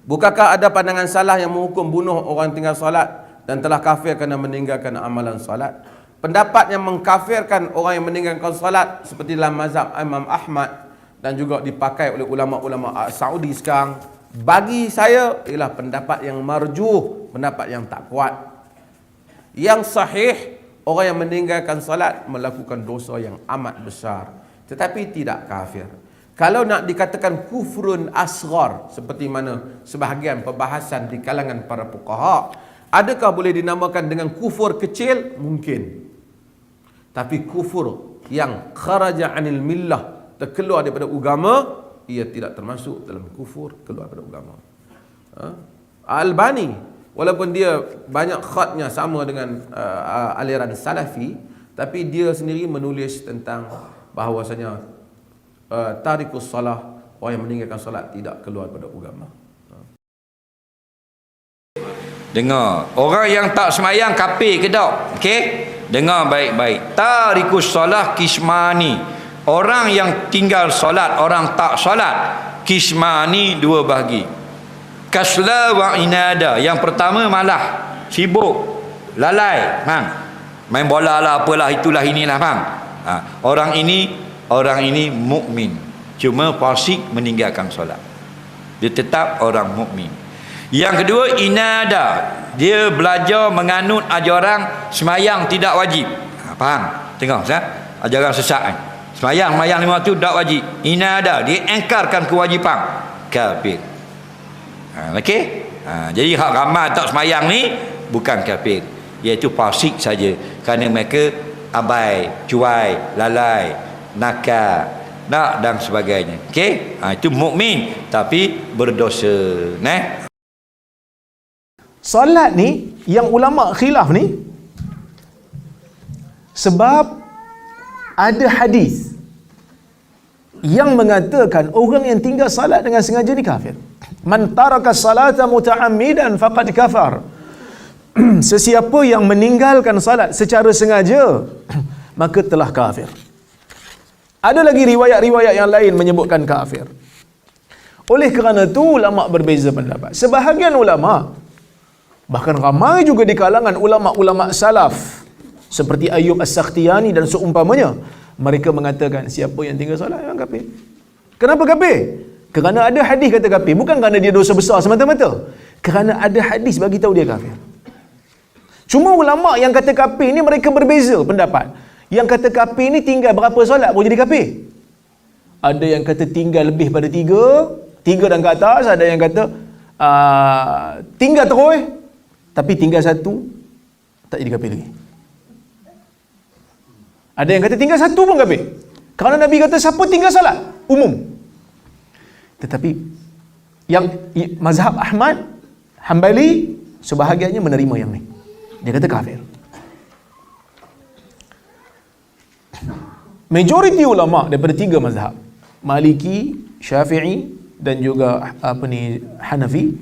Bukankah ada pandangan salah yang menghukum bunuh orang tinggal solat dan telah kafir kerana meninggalkan amalan solat? Pendapat yang mengkafirkan orang yang meninggalkan solat seperti dalam mazhab Imam Ahmad dan juga dipakai oleh ulama-ulama Saudi sekarang, bagi saya ialah pendapat yang marjuh, pendapat yang tak kuat. Yang sahih, orang yang meninggalkan salat melakukan dosa yang amat besar, tetapi tidak kafir. Kalau nak dikatakan kufrun asghar, seperti mana sebahagian perbahasan di kalangan para fuqaha, adakah boleh dinamakan dengan kufur kecil? Mungkin. Tapi kufur yang kharaja anil millah, terkeluar daripada agama, ia tidak termasuk dalam kufur keluar daripada agama. Al-Albani, walaupun dia banyak khatnya sama dengan aliran Salafi, tapi dia sendiri menulis tentang bahawasanya tarikus salah, orang yang meninggalkan salat tidak keluar daripada agama. Dengar, orang yang tak semayang kafir ke tak? Okey? Dengar baik-baik. Tarikus salah kismani. Orang yang tinggal solat, orang tak solat, kismani, dua bahagi. Kasla wa inada. Yang pertama malah, sibuk, lalai, faham? Main bola lah, apalah, itulah, inilah, faham? Orang ini mukmin, cuma fasik meninggalkan solat. Dia tetap orang mukmin. Yang kedua, inada. Dia belajar menganut ajaran semayang tidak wajib. Faham? Tengok, ajaran sesat kan? Semayang 5 waktu tak wajib. Inada, dia engkarkan kewajipan, kafir. Okey? Jadi hak ramai tak semayang ni bukan kafir, iaitu fasik saja, kerana mereka abai, cuai, lalai, nakal, dan sebagainya. Okey? Itu mukmin tapi berdosa. Solat ni yang ulama khilaf ni sebab ada hadis yang mengatakan orang yang tinggal salat dengan sengaja ni kafir. Man taraka salata muta'ammidan faqad kafar. Sesiapa yang meninggalkan salat secara sengaja maka telah kafir. Ada lagi riwayat-riwayat yang lain menyebutkan kafir. Oleh kerana itu ulama berbeza pendapat. Sebahagian ulama, bahkan ramai juga di kalangan ulama-ulama salaf seperti Ayyub As-Sakhtiyani dan seumpamanya, mereka mengatakan siapa yang tinggal solat memang kafir. Kenapa kafir? Kerana ada hadis kata kafir, bukan kerana dia dosa besar semata-mata. Kerana ada hadis bagi tahu dia kafir. Cuma ulama yang kata kafir ni mereka berbeza pendapat. Yang kata kafir ni tinggal berapa solat boleh jadi kafir. Ada yang kata tinggal lebih pada 3 dan ke atas. Ada yang kata tinggal terus, tapi tinggal 1 tak jadi kafir lagi. Ada yang kata tinggal 1 pun kafir. Kerana Nabi kata siapa tinggal salat umum. Tetapi yang mazhab Ahmad, Hanbali, sebahagiannya menerima yang ni. Dia kata kafir. Majoriti ulama daripada 3 mazhab, Maliki, Syafi'i dan juga Hanafi,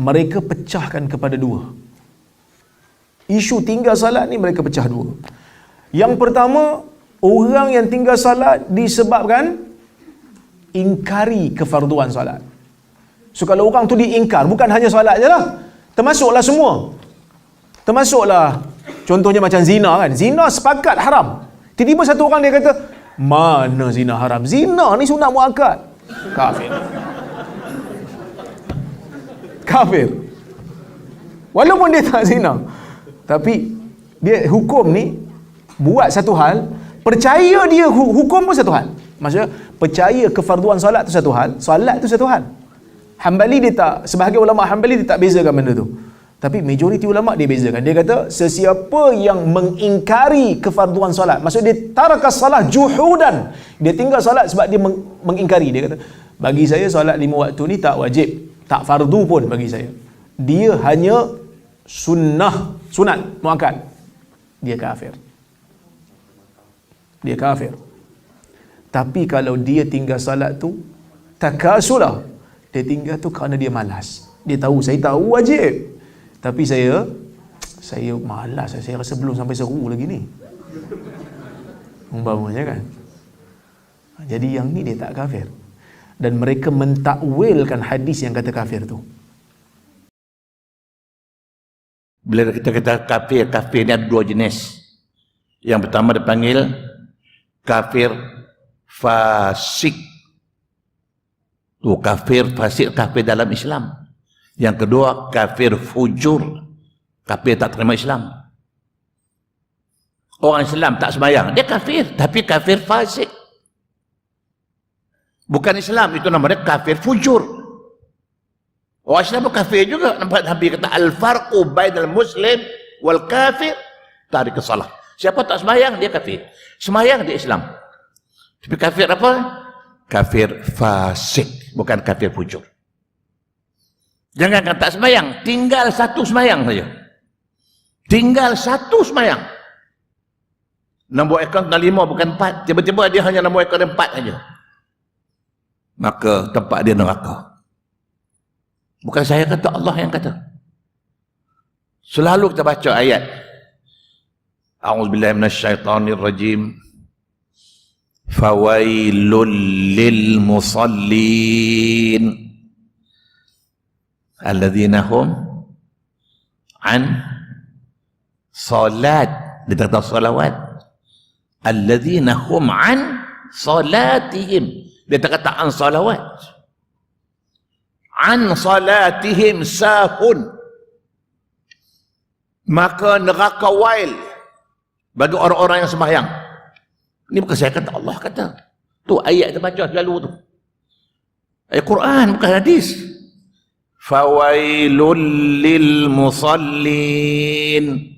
mereka pecahkan kepada 2. Isu tinggal salat ni mereka pecah 2. Yang pertama, orang yang tinggal salat disebabkan ingkari kefarduan salat. So kalau orang tu diingkar, bukan hanya salat je lah, termasuklah semua. Termasuklah contohnya macam zina kan. Zina sepakat haram. Tiba-tiba satu orang dia kata, mana zina haram? Zina ni sunat muakkad. Kafir. Kafir. Walaupun dia tak zina, tapi dia hukum ni buat satu hal, percaya dia hukum pun satu hal. Maksudnya percaya kefarduan solat tu satu hal, solat tu satu hal. Hanbali dia tak, sebahagian ulama Hanbali dia tak bezakan benda tu. Tapi majoriti ulama dia bezakan. Dia kata sesiapa yang mengingkari kefarduan solat, maksud dia tarakas salah juhudan, dia tinggal solat sebab dia mengingkari. Dia kata bagi saya solat 5 waktu ni tak wajib, tak fardu pun bagi saya, dia hanya sunat muakkad. Dia kafir. Dia kafir. Tapi kalau dia tinggal salat tu takasulah, dia tinggal tu kerana dia malas. Dia tahu, saya tahu wajib, tapi saya malas, saya rasa belum sampai seru lagi ni, umpamanya kan. Jadi yang ni dia tak kafir. Dan mereka mentakwilkan hadis yang kata kafir tu. Bila kita kata kafir, kafir ni ada dua jenis. Yang pertama dipanggil kafir fasik. Tu kafir fasik, kafir dalam Islam. Yang kedua kafir fujur, kafir tak terima Islam. Orang Islam tak sembahyang, dia kafir, tapi kafir fasik. Bukan Islam, itu namanya kafir fujur. Orang Islam pun kafir juga. Nampak Nabi kata al-farqu bainal muslim wal kafir tarik salah. Siapa tak sembahyang dia kafir. Sembahyang dia Islam. Tapi kafir apa? Kafir fasik, bukan kafir fujur. Jangan kata tak sembahyang, tinggal satu sembahyang saja. Tinggal satu sembahyang. Nombor akaun 5 bukan 4. Tiba-tiba dia hanya nombor akaun 4 saja. Maka tempat dia neraka. Bukan saya kata, Allah yang kata. Selalu kita baca ayat. A'udzubillahi minasyaitonirrajim. Fawailul lil musallin. Alladzina hum an salat. Dia kata salawat. Alladzina hum an salatihim. Dia kata an salawat. An salatihim sahun. Maka neraka wail bagi orang-orang yang sembahyang. Ini bukan saya kata, Allah kata. Tu ayat kita baca selalu tu. Ayat Quran bukan hadis. Fawailul lil musallin.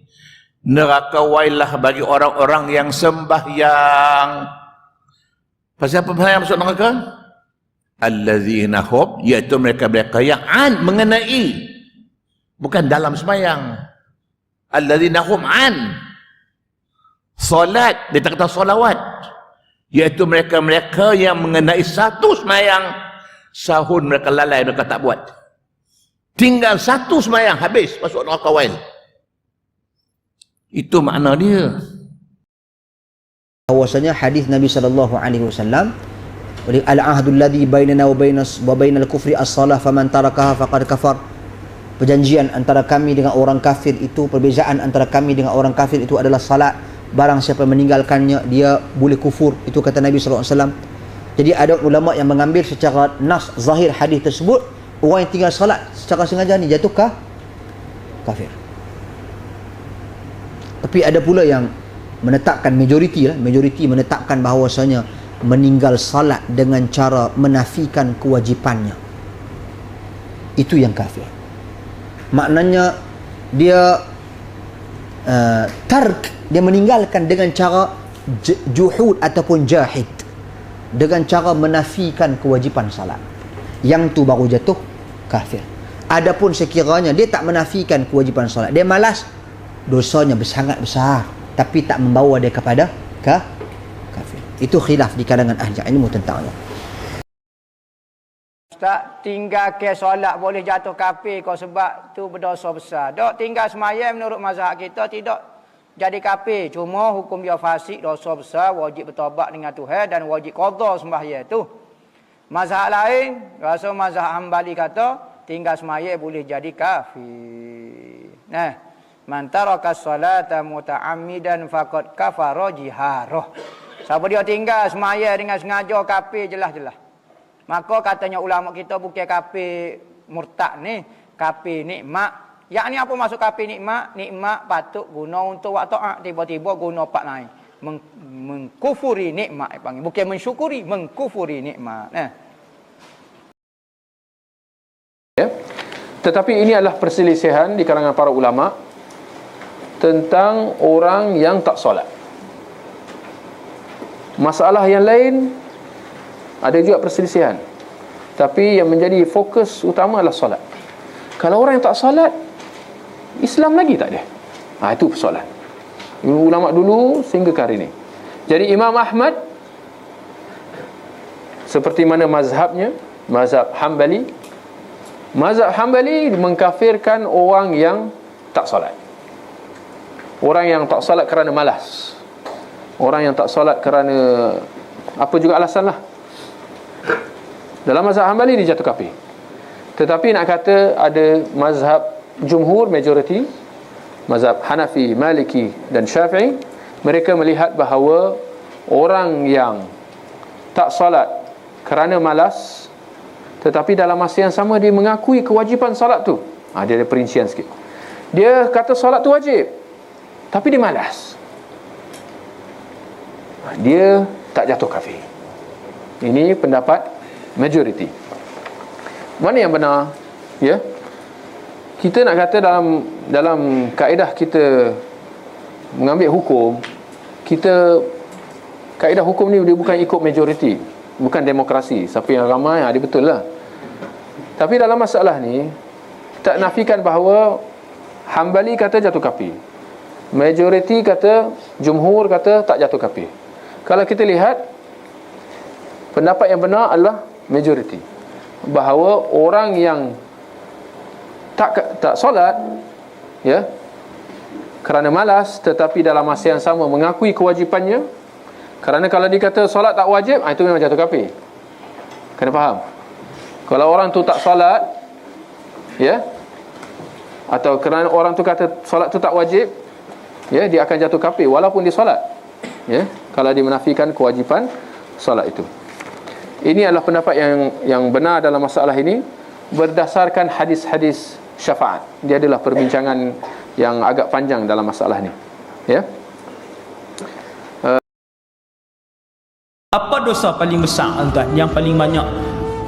Neraka wail lah bagi orang-orang yang sembahyang. Pasal apa sembahyang masuk neraka? Allazina hum, iaitu mereka-mereka yang an mengenai, bukan dalam sembahyang. Allazina hum an salat, dia tak kata solawat, iaitu mereka-mereka yang mengenai satu sembahyang, sahun mereka lalai, mereka tak buat. Tinggal satu sembahyang habis masuk neraka wail. Itu makna dia. Bahwasanya hadis Nabi SAW, al-ahdul ladzi bainana wa bainal kufri as-salah faman tarakaha faqad kafar. Perjanjian antara kami dengan orang kafir itu, perbezaan antara kami dengan orang kafir itu adalah salat. Barang siapa meninggalkannya dia boleh kufur. Itu kata Nabi SAW. Jadi ada ulama yang mengambil secara nas zahir hadis tersebut, orang yang tinggal salat secara sengaja ni jatuh kafir. Tapi ada pula yang menetapkan, majoriti menetapkan bahawasanya meninggal salat dengan cara menafikan kewajipannya, itu yang kafir. Maknanya dia tark, dia meninggalkan dengan cara juhud ataupun jahid, dengan cara menafikan kewajipan salat. Yang tu baru jatuh kafir. Adapun sekiranya dia tak menafikan kewajipan salat, dia malas, dosanya sangat besar, tapi tak membawa dia kepada kafir. Itu khilaf di kalangan ahli ilmu tentangnya. Ustaz, tinggal ke solat boleh jatuh kafir kau sebab tu berdosa besar. Dok tinggal semayang menurut mazhab kita tidak jadi kafir, cuma hukum dia fasik, dosa besar, wajib bertaubat dengan Tuhan dan wajib qada sembahyang tu. Mazhab lain, rasa mazhab Hambali kata tinggal semayang boleh jadi kafir. Nah, man taraka salata muta'ammidan faqad kafara jiharah. Siapa dia tinggal semaya dengan sengaja kafir jelas-jelas. Maka katanya ulama kita bukan kafir murtad ni, kafir nikmat. Yakni apa maksud kafir nikmat? Nikmat patut guna untuk buat taat, tiba-tiba guna pak lain. Mengkufuri nikmat panggil. Bukan mensyukuri, mengkufuri nikmat. Ya. Tetapi ini adalah perselisihan di kalangan para ulama tentang orang yang tak solat. Masalah yang lain ada juga perselisihan, tapi yang menjadi fokus utama adalah solat. Kalau orang yang tak solat, Islam lagi tak ada. Itu persoalan ulama dulu sehingga ke hari ini. Jadi Imam Ahmad, seperti mana mazhabnya, mazhab Hambali, mengkafirkan orang yang tak solat. Orang yang tak solat kerana malas, orang yang tak solat kerana apa juga alasan lah, dalam mazhab Hambali dia jatuh kafir. Tetapi nak kata ada mazhab jumhur, majority, mazhab Hanafi, Maliki dan Syafi'i, mereka melihat bahawa orang yang tak salat kerana malas tetapi dalam masa yang sama dia mengakui kewajipan salat tu, dia ada perincian sikit. Dia kata salat tu wajib tapi dia malas, dia tak jatuh kafir. Ini pendapat majoriti. Mana yang benar? Ya, kita nak kata dalam kaedah kita mengambil hukum, kaedah hukum ni dia bukan ikut majoriti, bukan demokrasi, siapa yang ramai dia betul lah. Tapi dalam masalah ni tak nafikan bahawa Hambali kata jatuh kafir, majoriti kata, jumhur kata tak jatuh kafir. Kalau kita lihat, pendapat yang benar adalah majoriti, bahawa orang yang tak solat, ya, kerana malas tetapi dalam masa yang sama mengakui kewajipannya. Kerana kalau dikata solat tak wajib, itu memang jatuh kafir. Kena faham. Kalau orang tu tak solat, ya, atau kerana orang tu kata solat tu tak wajib, ya, dia akan jatuh kafir walaupun dia solat, ya, kalau dia menafikan kewajipan solat itu. Ini adalah pendapat yang benar dalam masalah ini berdasarkan hadis-hadis syafaat. Dia adalah perbincangan yang agak panjang dalam masalah ni, ya. Apa dosa paling besar, tuan, yang paling banyak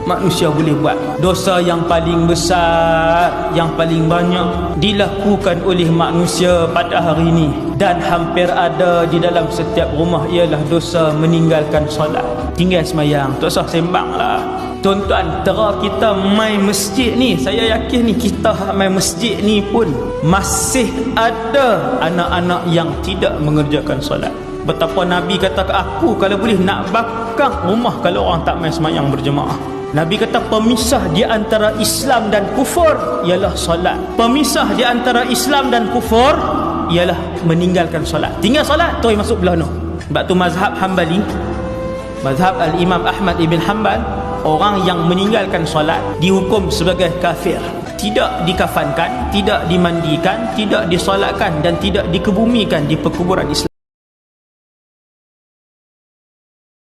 manusia boleh buat? Dosa yang paling besar, yang paling banyak dilakukan oleh manusia pada hari ini dan hampir ada di dalam setiap rumah ialah dosa meninggalkan solat. Tinggal semayang, tak usah sembang lah. Tuan-tuan, tera kita main masjid ni, saya yakin ni kita main masjid ni pun masih ada anak-anak yang tidak mengerjakan solat. Betapa Nabi kata ke aku, kalau boleh nak bakar rumah kalau orang tak main semayang berjemaah. Nabi kata pemisah di antara Islam dan kufur ialah solat. Pemisah di antara Islam dan kufur ialah meninggalkan solat. Tinggal solat terus masuk belah no. Sebab tu mazhab Hambali, mazhab Al-Imam Ahmad ibn Hanbal, orang yang meninggalkan solat dihukum sebagai kafir, tidak dikafankan, tidak dimandikan, tidak disolatkan dan tidak dikebumikan di perkuburan Islam.